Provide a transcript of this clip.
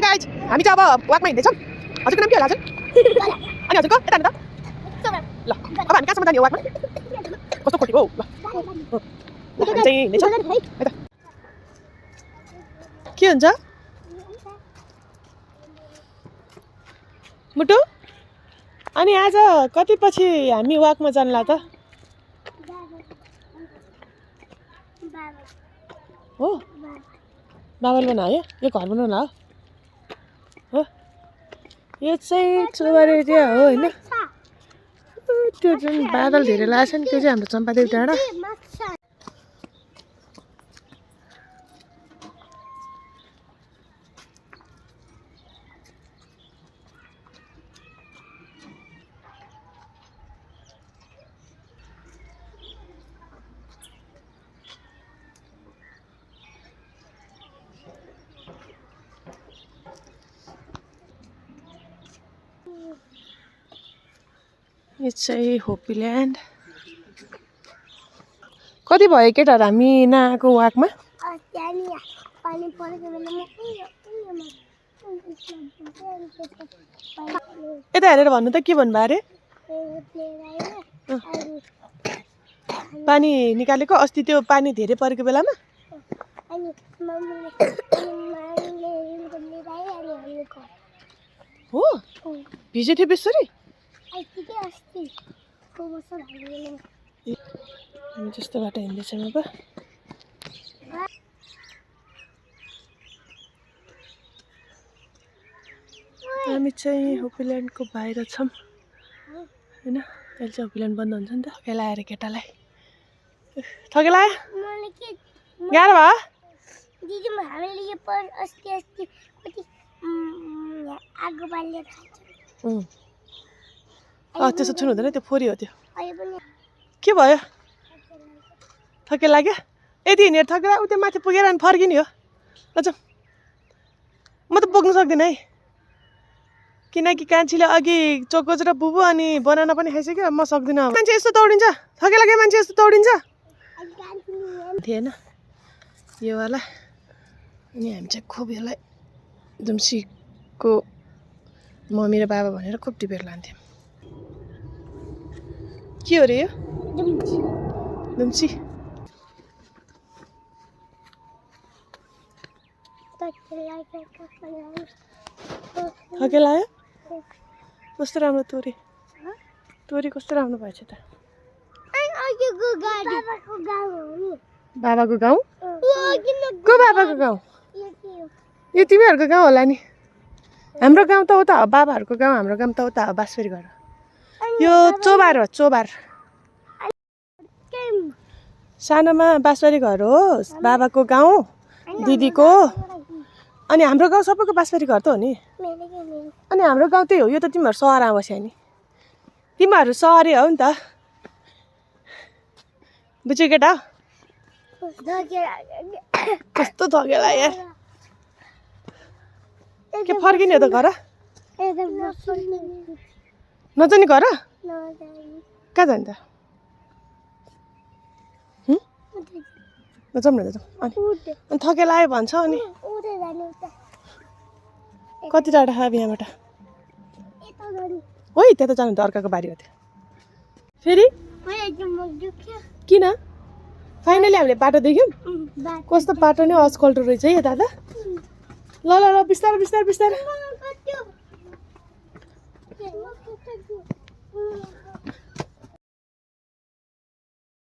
guys हामी चाहिँ अब वाकमा हिँड्दैछौँ हजुरको नाम के होला हजुर अनि हजुरको यता नि त ल अब हामी कहाँसम्म जाने हो वाकमा कस्तो खोटेको हो ल हामी चाहिँ हिँड्दैछौँ है त के हुन्छ मुटु अनि आज कति पछि हामी वाकमा जान्ला त हो बाबाले बनायो यो घर बनाउनु हो यो चाहिँ चोबारे एरिया हो होइन त्यो जुन बादल धेरै लागेको छ नि त्यो चाहिँ हाम्रो चम्पादेवी डाँडा यो चाहिँ होपील्यान्ड कति भयो केटाहरू हामी नआएको वाकमा यता हेरेर भन्नु त के भन्नुभयो अरे पानी निकालेको अस्ति त्यो पानी धेरै परेको बेलामा हो भिजे थियो बेसरी जस्तो बाटो हिँड्दैछौँ अब हामी चाहिँ होपील्यान्डको बाहिर छौँ होइन अहिले चाहिँ होपील्यान्ड बन्द हुन्छ नि त थकेला आएर केटालाई थकेला गाह्रो भयो त्यसो छुनु हुँदैन त्यो फोरी हो त्यो के भयो थके लाग्यो यति हिँडेर थकेर उ त्यो माथि पुगेर अनि फर्किने हो ल जाउँ म त बोक्नु सक्दिनँ है किनकि कान्छीले अघि चोकोज र बुबु अनि बनाना पनि खाइसक्यो म सक्दिनँ मान्छे यस्तो दौडिन्छ थके लाग्यो मान्छे यस्तो दौडिन्छ थिएन यो वाला अनि हामी चाहिँ खुब यसलाई दुम्सीको मम्मी र बाबा भनेर खुब टिपेर लान्थ्यौँ के हो रे यो दुम्सी थके लाग्यो कस्तो राम्रो तोरी तोरी कस्तो राम्रो भएछ त बाबाको गाउँ को बाबाको गाउँ यो तिमीहरूको गाउँ होला नि हाम्रो गाउँ त उता हो बाबाहरूको गाउँ हाम्रो गाउँ त उता हो बाँसबेरी घर यो चोबार हो चोबार सानोमा बाँसबेरी घर हो बाबाको गाउँ दिदीको अनि हाम्रो गाउँ सबैको बाँसबेरी घर त हो नि अनि हाम्रो गाउँ त्यही हो यो त तिमीहरू सहरमा बस्यो नि तिमीहरू सहरै हो नि त बुझ्यो केटा कस्तो थकेला यार के फर्किने हो त घर नजाने घर कहाँ जाने त जाउँ न जाउँ अनि थकेला आयो भन्छ अनि कति टाढा छ यहाँबाट हो त्यता जानु त अर्काको बारी हो त्यो फेरि किन फाइनली हामीले बाटो देख्यौँ कस्तो बाटो नै अस्कल्टो रहेछ है दादा ल ल ल बिस्तारै बिस्तारै बिस्तारै